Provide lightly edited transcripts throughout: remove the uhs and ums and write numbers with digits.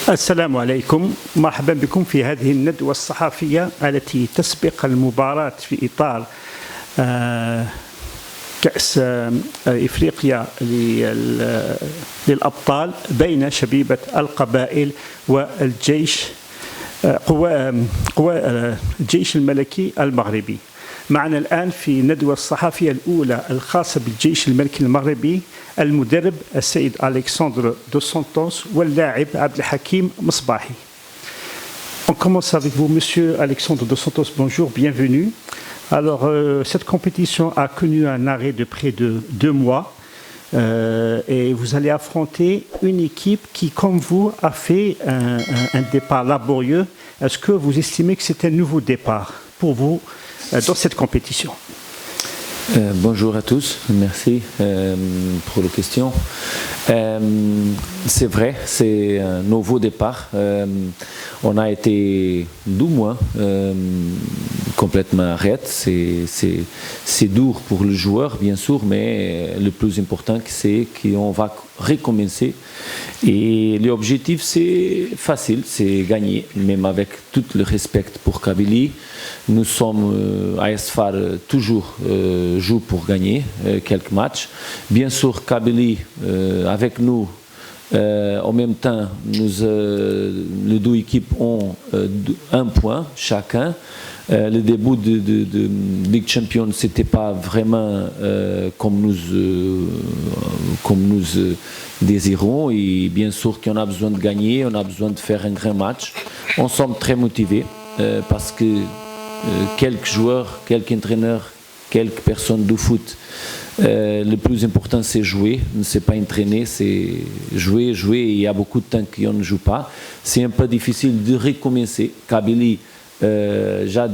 السلام عليكم، مرحبا بكم في هذه الندوة الصحفية التي تسبق المباراة في إطار كأس إفريقيا للأبطال بين شبيبة القبائل والجيش قوى الجيش الملكي المغربي. معنا الآن في الندوة الصحفية الأولى الخاصة بالجيش الملكي المغربي المدرب السيد ألكسندر دو سانتوس واللاعب عبد الحكيم مصباحي. On commence avec vous, Monsieur Alexandre Dos Santos. Bonjour, bienvenue. Alors, cette compétition a connu un arrêt de près de 2 mois et vous allez affronter une équipe qui, comme vous, a fait un départ laborieux. Est-ce que vous estimez que c'est un nouveau départ pour vous dans cette compétition? Bonjour à tous, merci pour la question. C'est vrai, c'est un nouveau départ. On a été 2 mois complètement arrêté. C'est dur pour le joueur, bien sûr, mais le plus important, c'est qu'on va recommencer. Et l'objectif, c'est facile, c'est gagner, même avec tout le respect pour Kabylie. Nous sommes à Esfar toujours joue pour gagner quelques matchs. Bien sûr, Kabylie avec nous. En même temps, les 2 équipes ont 1 point chacun. Le début de Ligue Champion, c'était pas vraiment comme nous désirons. Et bien sûr qu'on a besoin de gagner, on a besoin de faire un grand match. On sommes très motivés parce que quelques joueurs, quelques entraîneurs, quelques personnes du foot, le plus important c'est jouer, c'est pas entraîner, c'est jouer. Et il y a beaucoup de temps qu'on ne joue pas. C'est un peu difficile de recommencer. Kabylie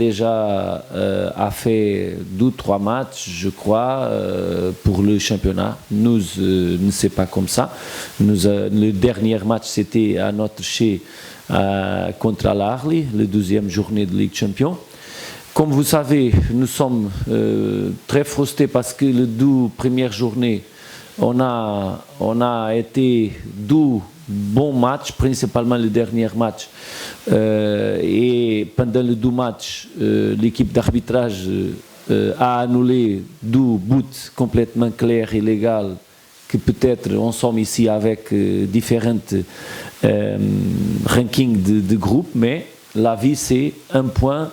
déjà a fait 2-3 matchs, je crois, pour le championnat. Nous, ne c'est pas comme ça. Le dernier match, c'était à notre chez contre Al-Ahly, la 2e journée de Ligue Champion. Comme vous savez, nous sommes très frustrés parce que les 2 premières journées, on a été 2 bons matchs, principalement le dernier match. Et pendant les 2 matchs, l'équipe d'arbitrage a annulé 2 buts complètement clairs et légaux que peut-être on sommes ici avec différentes rankings de groupes, mais la vie c'est 1 point.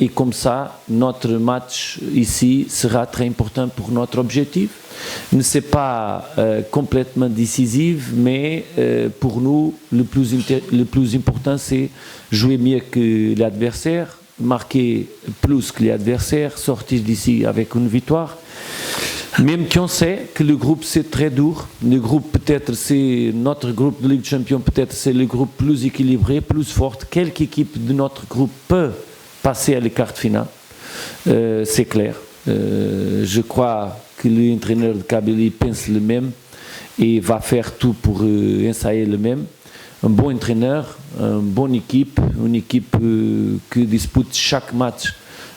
Et comme ça, notre match ici sera très important pour notre objectif. Ne c'est pas complètement décisif, mais pour nous, le plus important, c'est jouer mieux que l'adversaire, marquer plus que l'adversaire, sortir d'ici avec une victoire. Même qu'on sait que le groupe c'est très dur, le groupe peut-être c'est notre groupe de Ligue Champion, peut-être c'est le groupe plus équilibré, plus fort. Quelques équipes de notre groupe peuvent passer à la quart finale, c'est clair. Je crois que l'entraîneur de Kabylie pense le même et va faire tout pour essayer le même. Un bon entraîneur, une bonne équipe, une équipe qui dispute chaque match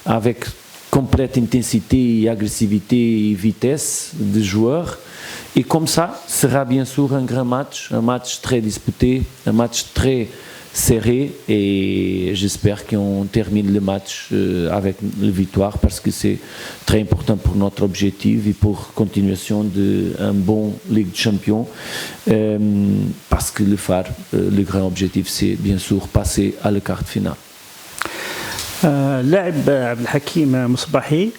avec complète intensité et agressivité et vitesse des joueurs. Et comme ça, sera bien sûr un grand match, un match très disputé, un match très serré, et j'espère qu'on termine le match avec la victoire parce que c'est très important pour notre objectif et pour continuation d'un bon Ligue de Champions, parce que le grand objectif c'est bien sûr passer à la quart finale. لاعب عبد الحكيم مصباحي،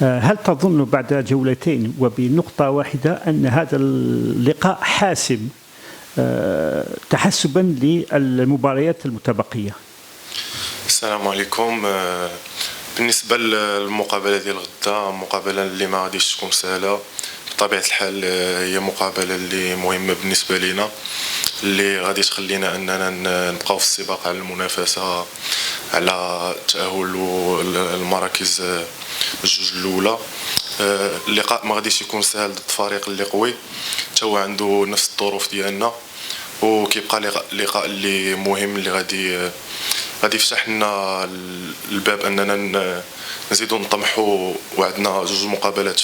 هل تظن بعد جولتين وبنقطة واحدة أن هذا اللقاء حاسم تحسبا للمباريات المتبقية؟ السلام عليكم. بالنسبة للمقابلة ديال غدا، مقابلة اللي ما غاديش تكون سهلة بطبيعة الحال. هي مقابلة اللي مهمة بالنسبة لنا، اللي غادي تخلينا أننا نبقاو في السباق على المنافسة على التأهل المراكز 2 الأولى. اللقاء ما غاديش يكون سهل ضد فريق اللي قوي، حتى هو عنده نفس الظروف ديالنا، وكيبقى لقاء اللي مهم اللي غادي يفتح لنا الباب اننا نزيدو نطمحوا، وعندنا 2 مقابلات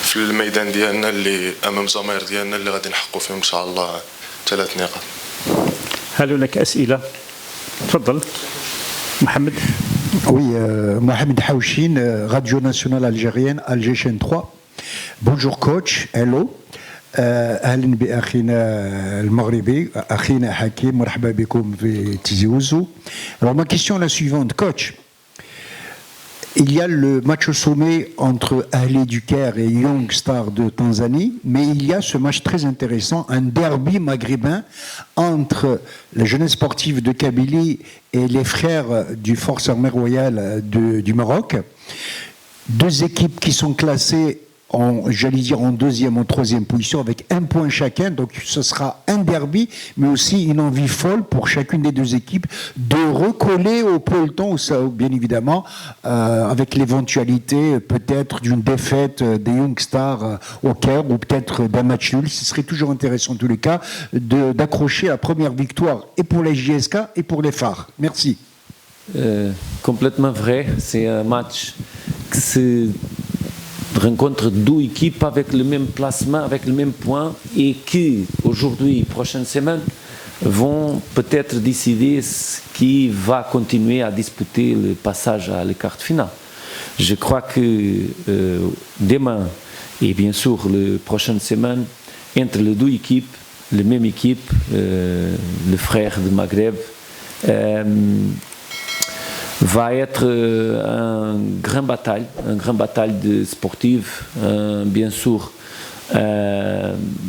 في الميدان ديالنا اللي امام الجماهير ديالنا اللي غادي نحققوا فيهم ان شاء الله 3 نقاط. هل هناك أسئلة؟ تفضل محمد. Oui, Mohamed Haouchine, Radio Nationale Algérienne, Alger Chaîne 3. Bonjour coach, hello. اهلا باخينا المغربي اخينا حكيم مرحبا بكم في تيزي وزو. Alors ma question est la suivante, coach. Il y a le match au sommet entre Ahli du Caire et Young Star de Tanzanie, mais il y a ce match très intéressant, un derby maghrébin entre la jeunesse sportive de Kabylie et les frères du Force Armée Royale du Maroc. Deux équipes qui sont classées j'allais dire en deuxième, en troisième position, avec un point chacun. Donc ce sera un derby, mais aussi une envie folle pour chacune des deux équipes de recoller au peloton, bien évidemment, avec l'éventualité peut-être d'une défaite des Young Stars au Caire, ou peut-être d'un match nul. Ce serait toujours intéressant en tous les cas d'accrocher la première victoire et pour les JSK et pour les phares. Merci. Complètement vrai. C'est un match que c'est rencontre deux équipes avec le même placement, avec le même point, et qui, aujourd'hui, prochaine semaine, vont peut-être décider qui va continuer à disputer le passage à la carte finale. Je crois que demain, et bien sûr la prochaine semaine, entre les deux équipes, les mêmes équipes, le frère de Maghreb, va être un grand bataille de sportive, bien sûr,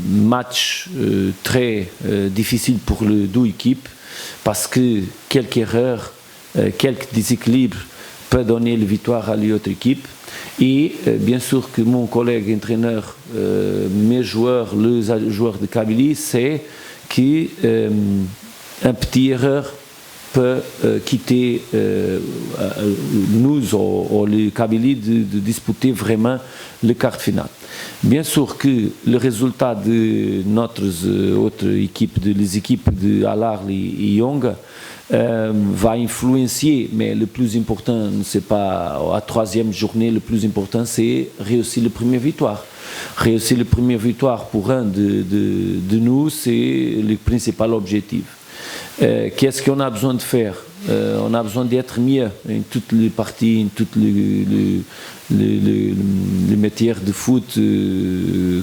match très difficile pour les deux équipes, parce que quelques erreurs, quelques déséquilibres peuvent donner la victoire à l'autre équipe. Et bien sûr que mon collègue entraîneur, mes joueurs, les joueurs de Kabylie, c'est qu'un petit erreur peut quitter nous, ou le Kabylie, de disputer vraiment le quart final. Bien sûr que le résultat de notre autre équipe, les équipes de Al-Ahly et Young, va influencer, mais le plus important, c'est pas à troisième journée, le plus important c'est réussir la première victoire. Réussir la première victoire pour un de nous, c'est le principal objectif. Qu'est-ce qu'on a besoin de faire? On a besoin d'être mieux en toutes les parties, en toutes les matières de foot,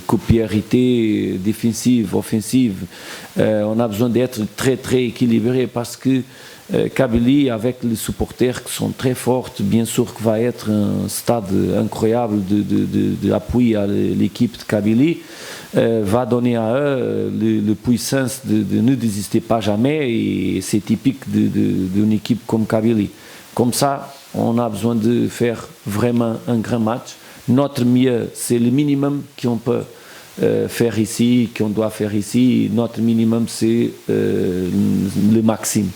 copiarité, défensive, offensive. On a besoin d'être très très équilibré, parce que Kabylie, avec les supporters qui sont très forts, bien sûr que va être un stade incroyable d'appui à l'équipe de Kabylie, va donner à eux la puissance de ne désister pas jamais, et c'est typique d'une équipe comme Kabylie. Comme ça, on a besoin de faire vraiment un grand match. Notre mieux, c'est le minimum qu'on peut faire ici, qu'on doit faire ici. Notre minimum, c'est le maximum.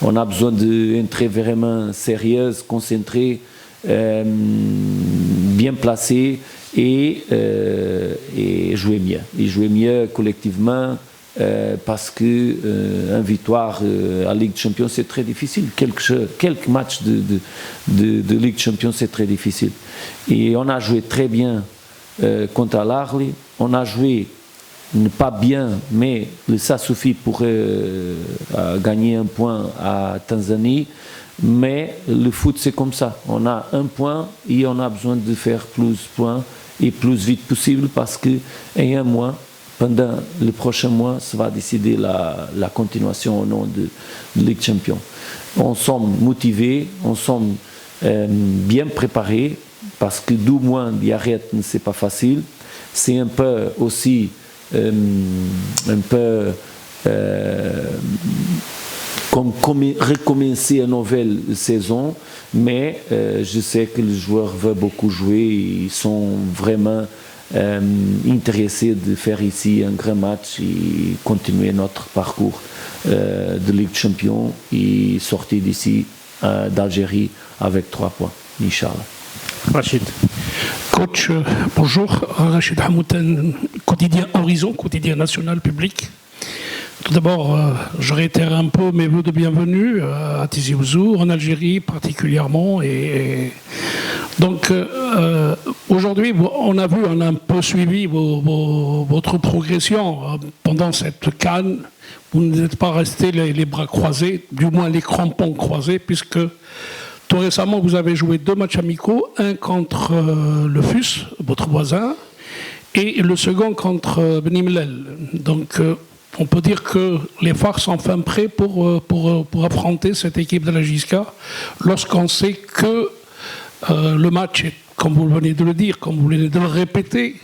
On a besoin d'être vraiment sérieux, concentré, bien placé, et jouer mieux. Et jouer mieux collectivement, parce que une victoire à Ligue des Champions, c'est très difficile. Quelques matchs de Ligue des Champions, c'est très difficile. Et on a joué très bien contre Al-Ahly. On a joué pas bien, mais ça suffit pour gagner un point à Tanzanie. Mais le foot, c'est comme ça. On a un point et on a besoin de faire plus de points et plus vite possible, parce qu'en un mois, pendant le prochain mois, ça va décider la continuation au nom de Ligue des Champions. On sommes motivés, on sommes bien préparés, parce que 2 mois d'arrêt, c'est pas facile. C'est un peu aussi comme recommencer une nouvelle saison, mais je sais que les joueurs veulent beaucoup jouer, ils sont vraiment intéressés de faire ici un grand match et continuer notre parcours de Ligue des Champions et sortir d'ici d'Algérie avec 3 points, Inch'Allah. Rachid. Coach, bonjour, Rachid Hamoutan, quotidien Horizon, quotidien national public. Tout d'abord, je réitère un peu mes vœux de bienvenue à Tizi Ouzou, en Algérie particulièrement, et Donc aujourd'hui, on a vu, on a un peu suivi votre progression pendant cette CAN. Vous n'êtes pas resté les bras croisés, du moins les crampons croisés, puisque tout récemment, vous avez joué 2 matchs amicaux, un contre le FUS, votre voisin, et le second contre Beni Mellel. Donc on peut dire que les phares sont enfin prêts pour affronter cette équipe de la JISCA, lorsqu'on sait que le match est, comme vous venez de le dire, comme vous venez de le répéter,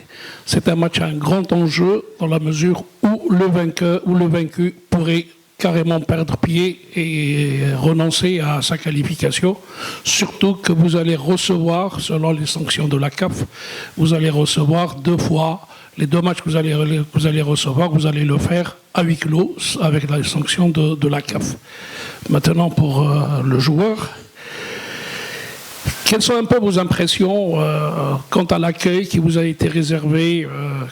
c'est un match à un grand enjeu dans la mesure où le vainqueur ou le vaincu pourrait carrément perdre pied et renoncer à sa qualification, surtout que vous allez recevoir, selon les sanctions de la CAF, vous allez recevoir 2 fois les 2 matchs que vous allez recevoir, vous allez le faire à huis clos avec la sanction de la CAF. Maintenant, pour le joueur, quelles sont un peu vos impressions quant à l'accueil qui vous a été réservé,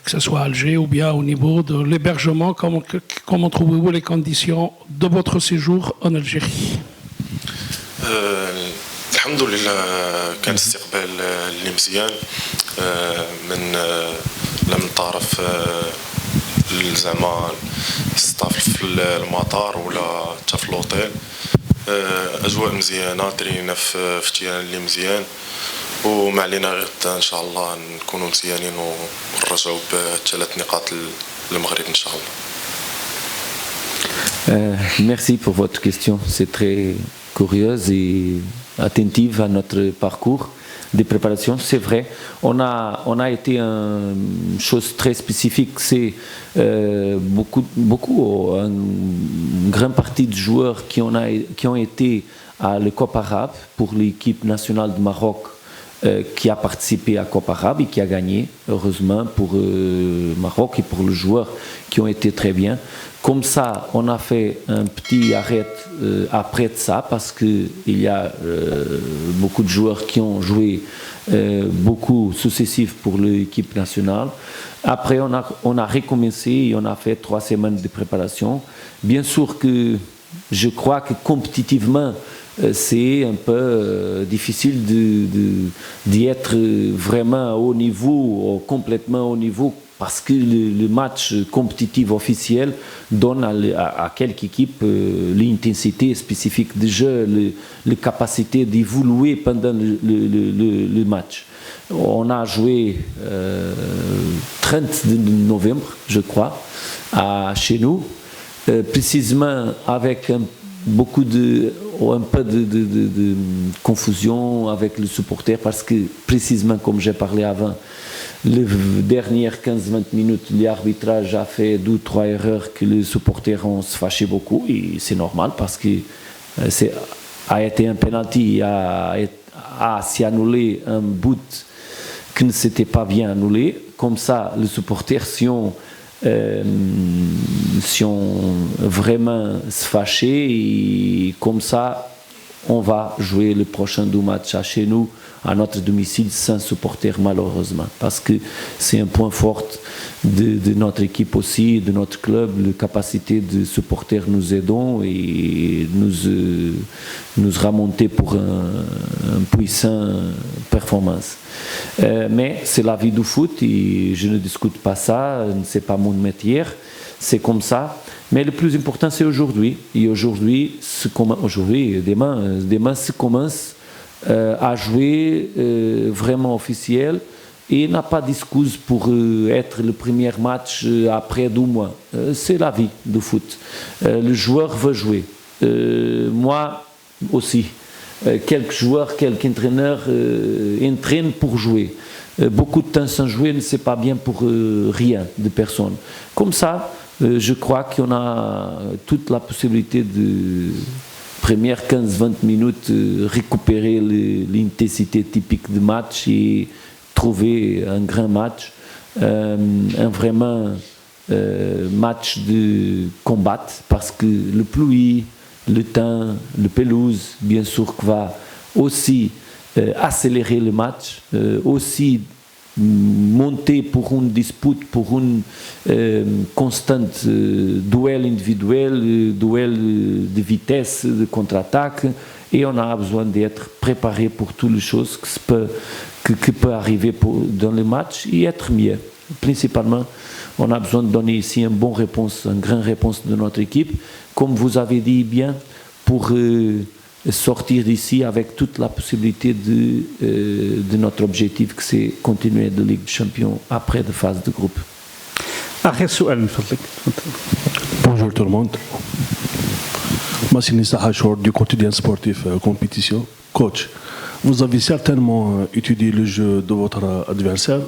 que ce soit à Alger ou bien au niveau de l'hébergement? Comment trouvez-vous les conditions de votre séjour en Algérie? الحمد لله كان استقبال اللي مزيان من طرف زعما ستاف في المطار ولا حتى في الاوتيل. اجواء مزيانه، درينا في افتيان اللي مزيان، وما علينا غير ان شاء الله نكونوا مزيانين ونرجعوا ب3 نقاط للمغرب ان شاء الله. Merci pour votre question, c'est très curieuse et attentive à notre parcours de préparation. C'est vrai, on a été une chose très spécifique, c'est une grande partie de joueurs qui ont été à la Coupe arabe pour l'équipe nationale du Maroc qui a participé à la Coupe arabe et qui a gagné, heureusement pour le Maroc et pour les joueurs qui ont été très bien. Comme ça, on a fait un petit arrêt après de ça parce qu'il y a beaucoup de joueurs qui ont joué beaucoup successifs pour l'équipe nationale. Après, on a recommencé et on a fait 3 semaines de préparation. Bien sûr que je crois que compétitivement, c'est un peu difficile d'y être vraiment à haut niveau, complètement au niveau, parce que le match compétitif officiel donne à quelques équipes l'intensité spécifique de jeu, la capacité d'évoluer pendant le match. On a joué 30 novembre, je crois, chez nous, précisément avec un peu de confusion avec les supporters parce que précisément comme j'ai parlé avant, les dernières 15-20 minutes, l'arbitrage a fait 2 ou 3 erreurs que les supporters ont se fâché beaucoup et c'est normal parce que a été un penalty, a s'y annulé un but qui ne s'était pas bien annulé. Comme ça, les supporters si on vraiment se fâcher et comme ça on va jouer le prochain 2 matchs chez nous à notre domicile sans supporters malheureusement parce que c'est un point fort de notre équipe aussi, de notre club, la capacité de supporters nous aidons et nous remonter pour un puissant performance. Mais c'est la vie du foot et je ne discute pas ça, c'est pas mon métier, c'est comme ça. Mais le plus important c'est aujourd'hui. Et aujourd'hui, demain se commence à jouer vraiment officiel et n'a pas d'excuse pour être le premier match après 2 mois. C'est la vie du foot. Le joueur veut jouer. Moi aussi. Quelques joueurs, quelques entraîneurs entraînent pour jouer. Beaucoup de temps sans jouer, c'est pas bien pour rien de personne. Comme ça, je crois qu'on a toute la possibilité de premières 15-20 minutes récupérer l'intensité typique du match et trouver un grand match, un vraiment match de combat parce que le pluie, le temps, le pelouse, bien sûr, qui va aussi accélérer le match, aussi monter pour une dispute, pour une constante duel individuel, duel de vitesse, de contre-attaque, et on a besoin d'être préparé pour toutes les choses que peut arriver dans le match et être mieux. Principalement, on a besoin de donner ici une bonne réponse, une grande réponse de notre équipe, comme vous avez dit bien, pour sortir d'ici avec toute la possibilité de notre objectif, que c'est continuer de Ligue des Champions après la phase de groupe. آخر سؤال من فضلك. Bonjour tout le monde. Moi, c'est Nissa Hachour du quotidien sportif Compétition. Coach, vous avez certainement étudié le jeu de votre adversaire.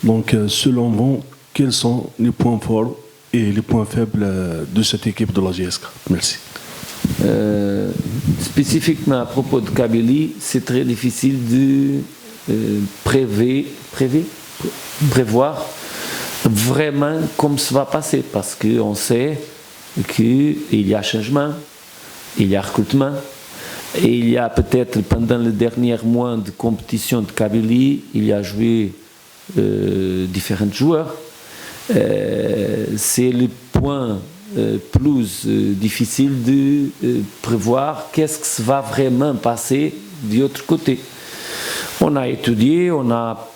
Donc, selon vous, quels sont les points forts et les points faibles de cette équipe de la GSK? Merci. Spécifiquement à propos de Kabylie, c'est très difficile de prévoir vraiment comment ça va passer, parce qu'on sait qu'il y a changement, il y a recrutement, et il y a peut-être pendant les derniers mois de compétition de Kabylie, il y a joué différents joueurs. C'est le point plus difficile de prévoir qu'est-ce que ça va vraiment passer de l'autre côté. On a étudié, on a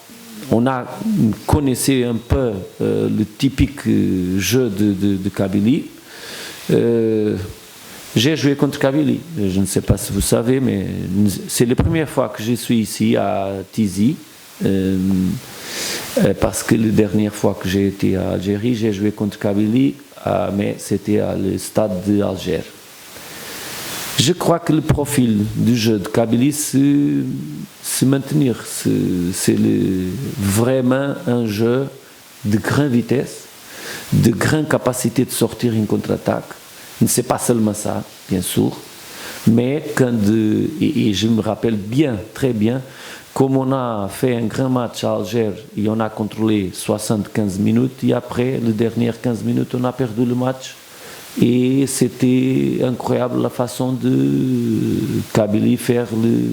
connaissé un peu le typique jeu de Kabylie. J'ai joué contre Kabylie, je ne sais pas si vous savez, mais c'est la première fois que je suis ici à Tizi. Parce que la dernière fois que j'ai été à Algérie, j'ai joué contre Kabylie, mais c'était à le stade d'Alger. Je crois que le profil du jeu de Kabylie se maintenir. C'est vraiment un jeu de grande vitesse, de grande capacité de sortir en contre-attaque. Ce n'est pas seulement ça, bien sûr, mais et je me rappelle bien, très bien, comme on a fait un grand match à Alger et on a contrôlé 75 minutes, et après les dernières 15 minutes, on a perdu le match. Et c'était incroyable la façon de Kabylie faire les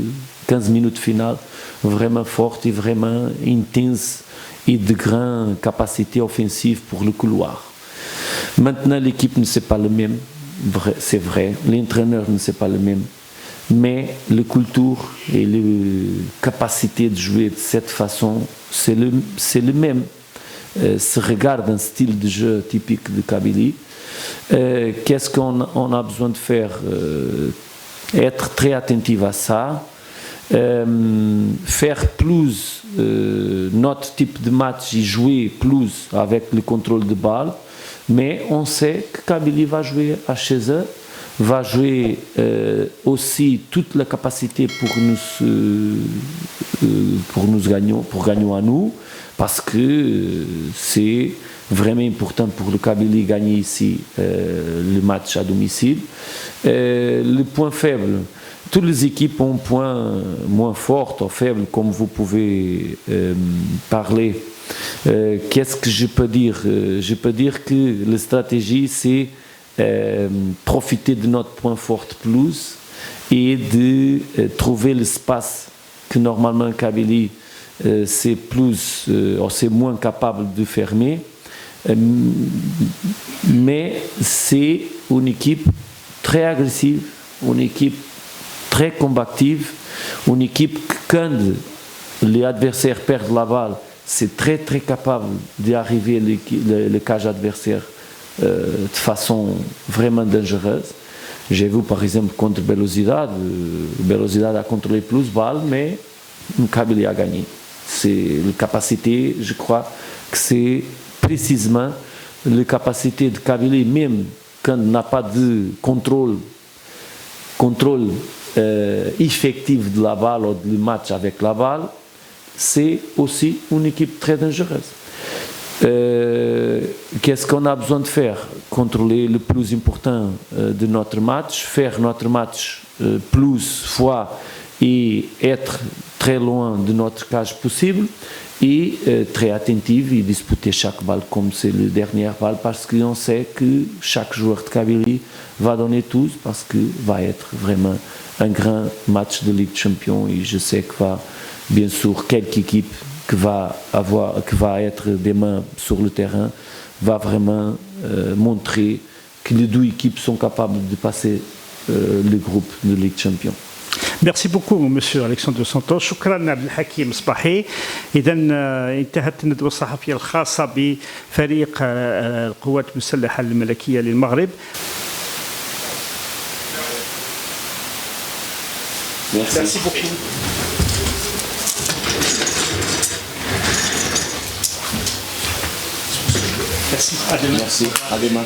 15 minutes finales, vraiment forte et vraiment intense et de grande capacité offensive pour le couloir. Maintenant, l'équipe ne c'est pas le même, c'est vrai, l'entraîneur ne c'est pas le même. Mais la culture et la capacité de jouer de cette façon, c'est le même. Se regarde un style de jeu typique de Kabylie. Qu'est-ce qu'on a besoin de faire? Être très attentif à ça. Faire plus notre type de match et jouer plus avec le contrôle de balle. Mais on sait que Kabylie va jouer à chez eux. Va jouer aussi toute la capacité pour gagner à nous, parce que c'est vraiment important pour le Kabylie gagner ici le match à domicile. Le point faible, toutes les équipes ont un point moins fort ou faible, comme vous pouvez parler. Qu'est-ce que je peux dire? Je peux dire que la stratégie, c'est profiter de notre point fort plus et de trouver l'espace que normalement Kabylie c'est plus c'est moins capable de fermer, mais c'est une équipe très agressive, une équipe très combative, une équipe quand les adversaires perdent la balle, c'est très très capable d'arriver le cage adversaire de façon vraiment dangereuse. J'ai vu par exemple contre Belouizdad a contrôlé plus de balles, mais Kabylie a gagné. C'est la capacité, je crois que c'est précisément la capacité de Kabylie, même quand on n'a pas de contrôle effectif de la balle ou du match avec la balle, c'est aussi une équipe très dangereuse. Qu'est-ce qu'on a besoin de faire? Contrôler le plus important de notre match, faire notre match plus fois et être très loin de notre cage possible et très attentif et disputer chaque balle comme c'est la dernière balle, parce qu'on sait que chaque joueur de Kabylie va donner tout, parce que va être vraiment un grand match de Ligue des Champions, et je sais que va bien sûr quelques équipes qui va être demain sur le terrain va vraiment montrer que les deux équipes sont capables de passer le groupe de Ligue des Champions. Merci beaucoup monsieur Alexandre dos Santos. شكرا عبد الحكيم صباحي. إذا انتهت الندوة الصحفية الخاصة بفريق القوات المسلحة الملكية للمغرب. Merci beaucoup. Merci. À demain. Merci. À demain.